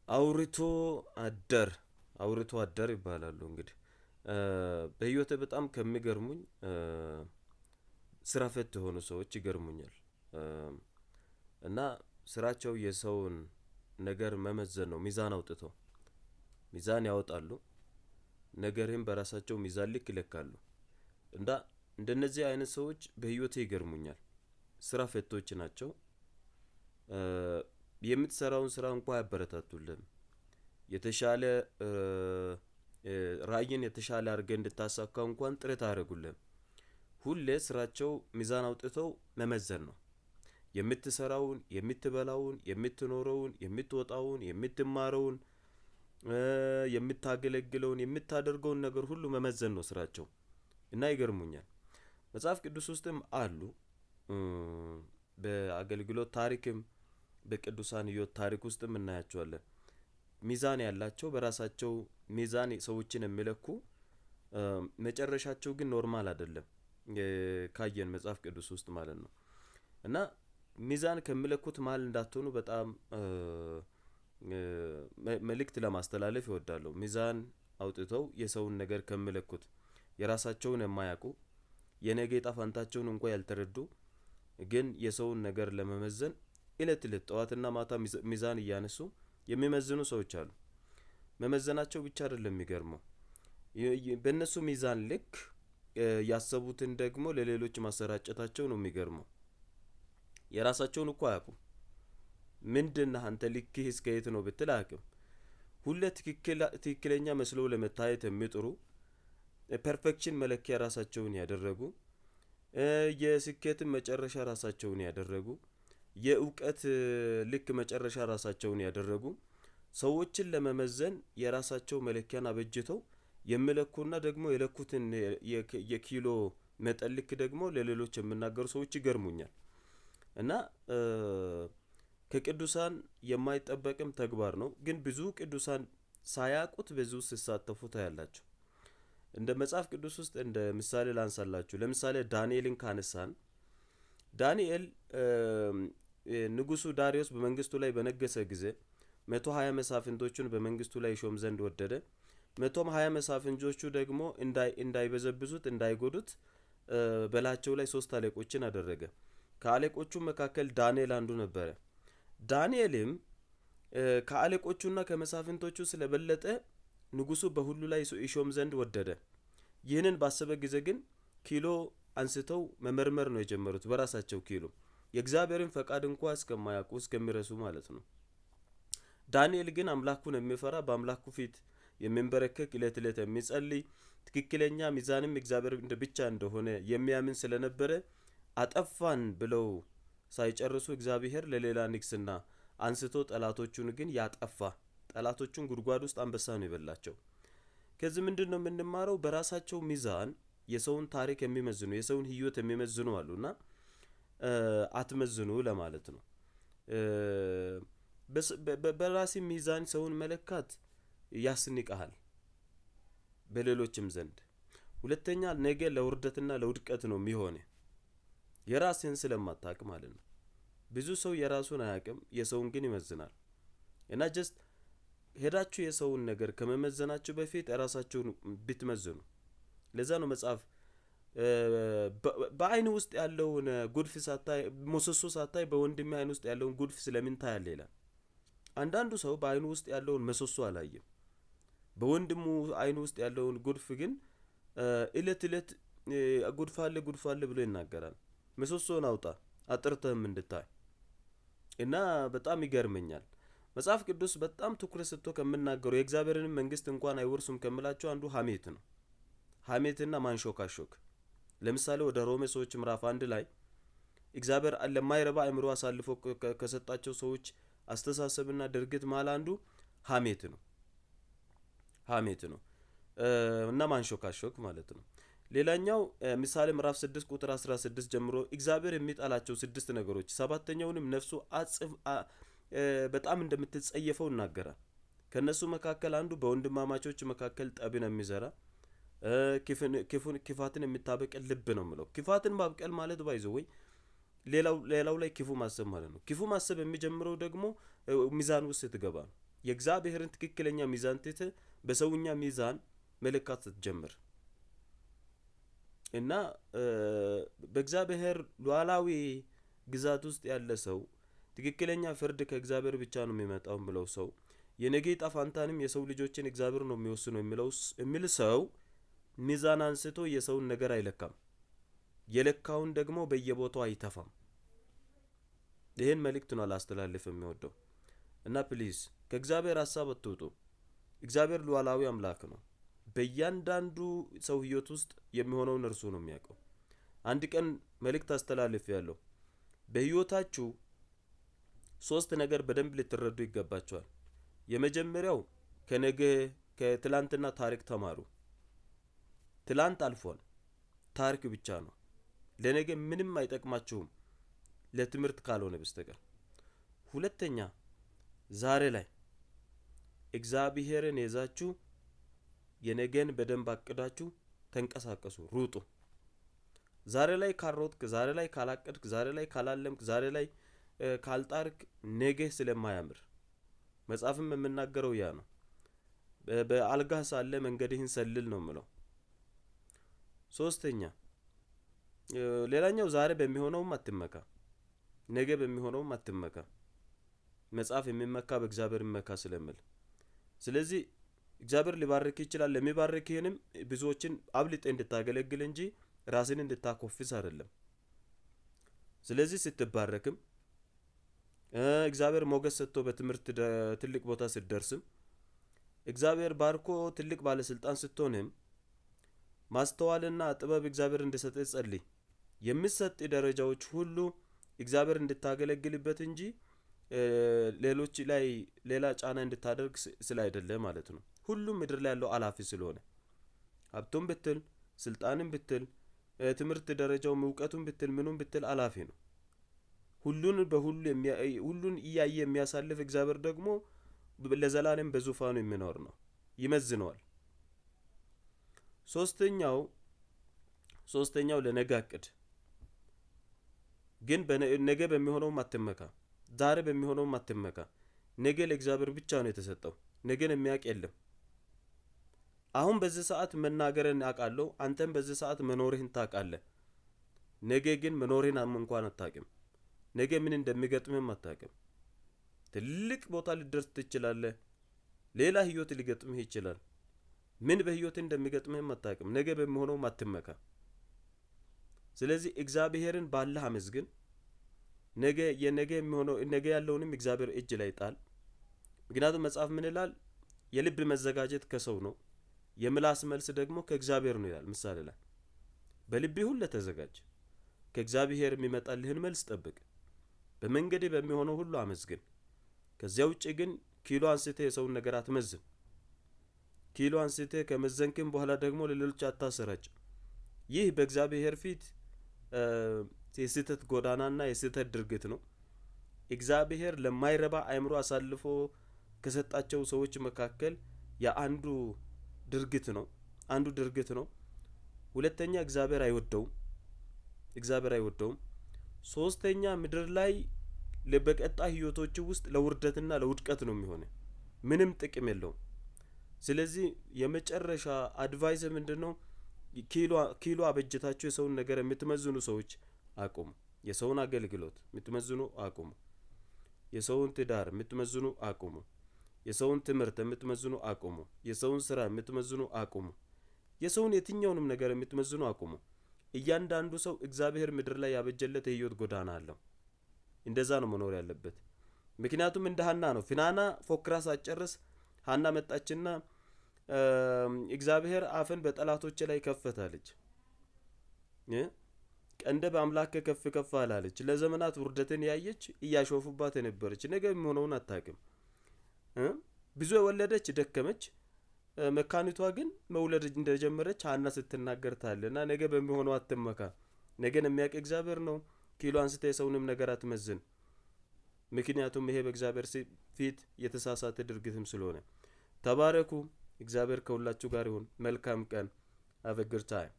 አውርቶ አደር አውርቶ አደር ይባላሉ እንግዲህ በህይወቴ በጣም ከሚገርሙኝ ስራ ፈት የሆኑ ሰዎች ይገርሙኛል። እና ስራቸው የሰውን ነገር መመዘን ነው። ሚዛን አውጥተው ሚዛን ያወጣሉ። ነገርህን በራሳቸው ሚዛን ልክ ይለካሉ። እንዳ እንደነዚህ አይነት ሰዎች በህይወቴ ይገርሙኛል። ስራ ፈቶች ናቸው። የምትሰራውን ስራ እንኳን አያበረታቱልህም። የተሻለ ራዕይን የተሻለ አድርገህ እንድታሳካው እንኳን ጥረት አያደርጉልህም። ሁሌ ስራቸው ሚዛን አውጥተው መመዘን ነው። የምትሰራውን የምትበላውን የምትኖረውን የምትወጣውን የምትማረውን የምታገለግለውን የምታደርገውን ነገር ሁሉ መመዘን ነው ስራቸው። እና ይገርሙኛል። መጽሐፍ ቅዱስ ውስጥም አሉ። በአገልግሎት ታሪክም በቅዱሳን ህይወት ታሪክ ውስጥም እናያቸዋለን። ሚዛን ያላቸው በራሳቸው ሚዛን ሰዎችን የሚለኩ መጨረሻቸው ግን ኖርማል አይደለም። ካየን መጽሐፍ ቅዱስ ውስጥ ማለት ነው። እና ሚዛን ከሚለኩት መሃል እንዳትሆኑ በጣም መልእክት ለማስተላለፍ እወዳለሁ። ሚዛን አውጥተው የሰውን ነገር ከሚለኩት የራሳቸውን የማያውቁ የነገ ዕጣ ፈንታቸውን እንኳን ያልተረዱ ግን የሰውን ነገር ለመመዘን እለት እለት ጠዋትና ማታ ሚዛን እያነሱ የሚመዝኑ ሰዎች አሉ። መመዘናቸው ብቻ አይደለም የሚገርመው። በእነሱ ሚዛን ልክ ያሰቡትን ደግሞ ለሌሎች ማሰራጨታቸው ነው የሚገርመው። የራሳቸውን እኮ አያውቁም። ምንድነህ አንተ ልክህ እስከ የት ነው ብትል አያውቅም። ሁሌ ትክክለኛ መስለው ለመታየት የሚጥሩ ፐርፌክሽን መለኪያ ራሳቸውን ያደረጉ የስኬትን መጨረሻ ራሳቸውን ያደረጉ የእውቀት ልክ መጨረሻ ራሳቸውን ያደረጉ ሰዎችን ለመመዘን የራሳቸው መለኪያን አበጅተው የሚለኩና ደግሞ የለኩትን የኪሎ መጠን ልክ ደግሞ ለሌሎች የሚናገሩ ሰዎች ይገርሙኛል። እና ከቅዱሳን የማይጠበቅም ተግባር ነው። ግን ብዙ ቅዱሳን ሳያውቁት ብዙ ሲሳተፉ ታያላችሁ። እንደ መጽሐፍ ቅዱስ ውስጥ እንደ ምሳሌ ላንሳላችሁ። ለምሳሌ ዳንኤልን ካነሳን ዳንኤል ንጉሱ ዳሪዮስ በመንግስቱ ላይ በነገሰ ጊዜ 120 መሳፍንቶቹን በመንግስቱ ላይ ሾም ዘንድ ወደደ። 120 መሳፍንቶቹ ደግሞ እንዳይበዘብዙት እንዳይጎዱት በላቸው ላይ 3 አለቆችን አደረገ። ከአለቆቹ መካከል ዳንኤል አንዱ ነበረ። ዳንኤልም ከአለቆቹና ከመሳፍንቶቹ ስለበለጠ ንጉሱ በሁሉ ላይ ይሾም ዘንድ ወደደ። ይህንን ባሰበ ጊዜ ግን ኪሎ አንስተው መመርመር ነው የጀመሩት በራሳቸው ኪሎ የእግዚአብሔርን ፈቃድ እንኳን እስከማያውቁ እስከሚረሱ ማለት ነው። ዳንኤል ግን አምላኩን የሚፈራ በአምላኩ ፊት የሚንበረከክ እለት እለት የሚጸልይ ትክክለኛ ሚዛንም እግዚአብሔር ብቻ እንደሆነ የሚያምን ስለነበረ አጠፋን ብለው ሳይጨርሱ እግዚአብሔር ለሌላ ንግስና አንስቶ ጠላቶቹን ግን ያጠፋ ጠላቶቹን ጉድጓድ ውስጥ አንበሳ ነው የበላቸው። ከዚህ ምንድነው የምንማረው? በራሳቸው ሚዛን የሰውን ታሪክ የሚመዝኑ የሰውን ህይወት የሚመዝኑ አሉና አትመዝኑ ለማለት ነው። በራሲ ሚዛን ሰውን መለካት ያስንቅሃል በሌሎችም ዘንድ። ሁለተኛ ነገ ለውርደትና ለውድቀት ነው የሚሆነው። የራስህን ስለማታውቅ ማለት ነው። ብዙ ሰው የራሱን አያውቅም የሰውን ግን ይመዝናል። እና ጀስት ሄዳችሁ የሰውን ነገር ከመመዘናችሁ በፊት ራሳችሁን ብትመዝኑ። ለዛ ነው መጽሐፍ በአይን ውስጥ ያለውን ጉድፍ ሳታይ ምሰሶ ሳታይ በወንድምህ አይን ውስጥ ያለውን ጉድፍ ስለምን ታያለህ ይላል። አንዳንዱ ሰው በአይኑ ውስጥ ያለውን ምሰሶ አላየም። በወንድሙ አይኑ ውስጥ ያለውን ጉድፍ ግን እለት እለት ጉድፍ አለ ብሎ ይናገራል። ምሰሶውን አውጣ አጥርተህም እንድታይ። እና በጣም ይገርመኛል። መጽሐፍ ቅዱስ በጣም ትኩረት ሰጥቶ ከመናገሩ የእግዚአብሔርን መንግስት እንኳን አይወርሱም ከምላቸው አንዱ ሐሜት ነው። ሐሜትና ማንሾካሾክ። ለምሳሌ ወደ ሮሜ ሰዎች ምዕራፍ 1 ላይ እግዚአብሔር ለማይረባ አእምሮ አሳልፎ ከሰጣቸው ሰዎች አስተሳሰብና ድርጊት መሃል አንዱ ሐሜት ነው። ሐሜት ነው እና ማንሾካሾክ ማለት ነው። ሌላኛው ምሳሌ ምዕራፍ 6 ቁጥር 16 ጀምሮ እግዚአብሔር የሚጣላቸው 6 ነገሮች ሰባተኛውንም ነፍሱ በጣም እንደምትጸየፈው ይናገራል። ከነሱ መካከል አንዱ በወንድማማቾች መካከል ጠብን የሚዘራ ክፋትን የሚታበቀል ልብ ነው የሚለው። ክፋትን ማብቀል ማለት ባይዘው ሌላው ላይ ክፉ ማሰብ ማለት ነው። ክፉ ማሰብ የሚጀምረው ደግሞ ሚዛን ውስጥ ስትገባ ነው። የእግዚአብሔርን ትክክለኛ ሚዛን ትተህ በሰውኛ ሚዛን መለካት ስትጀምር እና በእግዚአብሔር ሉዓላዊ ግዛት ውስጥ ያለ ሰው ትክክለኛ ፍርድ ከእግዚአብሔር ብቻ ነው የሚመጣው ብለው ሰው የነገ ዕጣ ፈንታንም የሰው ልጆችን እግዚአብሔር ነው የሚወስነው የሚል ሰው ሚዛን አንስቶ የሰውን ነገር አይለካም። የለካውን ደግሞ በየቦታው አይተፋም። ይሄን መልእክት ነው ላስተላልፍ የሚወደው እና ፕሊዝ ከእግዚአብሔር ሐሳብ አትውጡ። እግዚአብሔር ሉዓላዊ አምላክ ነው። በእያንዳንዱ ሰው ህይወት ውስጥ የሚሆነውን እርሱ ነው የሚያውቀው። አንድ ቀን መልእክት አስተላልፌያለሁ። በህይወታችሁ 3 ነገር በደንብ ልትረዱ ይገባችኋል። የመጀመሪያው ከትላንትና ታሪክ ተማሩ። ትላንት አልፏል። ታሪክ ብቻ ነው። ለነገ ምንም አይጠቅማችሁም ለትምህርት ካልሆነ በስተቀር። ሁለተኛ ዛሬ ላይ እግዚአብሔርን ይዛችሁ የነገን በደንብ አቅዳችሁ ተንቀሳቀሱ፣ ሩጡ። ዛሬ ላይ ካልሮጥክ፣ ዛሬ ላይ ካላቀድክ፣ ዛሬ ላይ ካላለምክ፣ ዛሬ ላይ ካልጣርክ ነገ ስለማያምር መጽሐፍም የምናገረው ያ ነው። በአልጋ ሳለ መንገድህን ሰልል ነው የምለው። ሶስተኛ ሌላኛው ዛሬ በሚሆነውም አትመካ፣ ነገ በሚሆነውም አትመካ። መጽሐፍ የሚመካ በእግዚአብሔር ይመካ ስለሚል ስለዚህ እግዚአብሔር ሊባርክ ይችላል። ለሚባርክህንም ብዙዎችን አብልጠ እንድታገለግል እንጂ ራስን እንድታኮፍስ አይደለም። ስለዚህ ስትባረክም እግዚአብሔር ሞገስ ሰጥቶ በትምህርት ትልቅ ቦታ ስትደርስም እግዚአብሔር ባርኮ ትልቅ ባለስልጣን ስትሆንም ማስተዋልና ጥበብ እግዚአብሔር እንዲሰጥህ ጸልይ። የሚሰጥ ደረጃዎች ሁሉ እግዚአብሔር እንድታገለግልበት እንጂ ሌሎች ላይ ሌላ ጫና እንድታደርግ ስላይደለ ማለት ነው። ሁሉም ምድር ላይ ያለው አላፊ ስለሆነ ሀብቱም ብትል ስልጣንም ብትል ትምህርት ደረጃው ዕውቀቱም ብትል ምኑም ብትል አላፊ ነው። ሁሉን እያየ የሚያሳልፍ እግዚአብሔር ደግሞ ለዘላለም በዙፋኑ የሚኖር ነው። ይመዝነዋል። ሶስተኛው ለነገ አቅድ። ግን ነገ በሚሆነው አትመካ፣ ዛሬ በሚሆነው አትመካ። ነገ ለእግዚአብሔር ብቻ ነው የተሰጠው። ነገን የሚያውቅ የለም። አሁን በዚህ ሰዓት መናገርን አውቃለሁ፣ አንተም በዚህ ሰዓት መኖርህን ታውቃለህ። ነገ ግን መኖርህን እንኳን አታውቅም። ነገ ምን እንደሚገጥምህም አታውቅም። ትልቅ ቦታ ልደርስ ትችላለህ። ሌላ ህይወት ሊገጥምህ ይችላል። ምን በህይወት እንደሚገጥምህም አታውቅም። ነገ በሚሆነው አትመካ። ስለዚህ እግዚአብሔርን ባለህ አመስግን። ነገ ያለውንም እግዚአብሔር እጅ ላይ ጣል። ምክንያቱም መጽሐፍ ምን ይላል? የልብ መዘጋጀት ከሰው ነው፣ የምላስ መልስ ደግሞ ከእግዚአብሔር ነው ይላል ምሳሌ ላይ። በልብህ ሁሉ ተዘጋጅ፣ ከእግዚአብሔር የሚመጣልህን መልስ ጠብቅ። በመንገድ በሚሆነው ሁሉ አመስግን። ከዚያ ውጪ ግን ኪሎ አንስተህ የሰውን ነገር አትመዝን። ኪሎ አንስተህ ከመዘንክም በኋላ ደግሞ ለሌሎች አታሰራጭ። ይህ በእግዚአብሔር ፊት የስህተት ጎዳናና የስህተት ድርጊት ነው። እግዚአብሔር ለማይረባ አእምሮ አሳልፎ ከሰጣቸው ሰዎች መካከል የአንዱ ድርጊት ነው። ሁለተኛ እግዚአብሔር አይወደውም። ሶስተኛ ምድር ላይ በቀጣይ ህይወቶች ውስጥ ለውርደትና ለውድቀት ነው የሚሆነው። ምንም ጥቅም የለውም። ስለዚህ የመጨረሻ አድቫይስ ምንድነው? ኪሎ አበጅታችሁ የሰውን ነገር የምትመዝኑ ሰዎች አቁሙ። የሰውን አገልግሎት የምትመዝኑ አቁሙ። የሰውን ትዳር የምትመዝኑ አቁሙ። የሰውን ትምህርት የምትመዝኑ አቁሙ። የሰውን ስራ የምትመዝኑ አቁሙ። የሰውን የትኛውንም ነገር የምትመዝኑ አቁሙ። እያንዳንዱ ሰው እግዚአብሔር ምድር ላይ ያበጀለት የህይወት ጎዳና አለው። እንደዛ ነው መኖር ያለበት። ምክንያቱም እንደ ሐና ነው። ፊናና ፎክራ ሳትጨርስ ሐና መጣችና እግዚአብሔር አፍን በጠላቶች ላይ ከፈታለች። ቀንደ በአምላክ ከፍ አላለች። ለዘመናት ውርደትን ያየች እያሾፉባት የነበረች ነገ የሚሆነውን አታውቅም። ብዙ የወለደች ደከመች። መካኒቷ ግን መውለድ እንደጀመረች ሐና ስትናገር ታለና ነገ በሚሆነው አትመካ። ነገን የሚያውቅ እግዚአብሔር ነው። ኪሎ አንስተ የሰውንም ነገር አትመዝን። ምክንያቱም ይሄ በእግዚአብሔር ፊት የተሳሳተ ድርጊትም ስለሆነ። ተባረኩ። እግዚአብሔር ከሁላችሁ ጋር ይሁን። መልካም ቀን። have a good time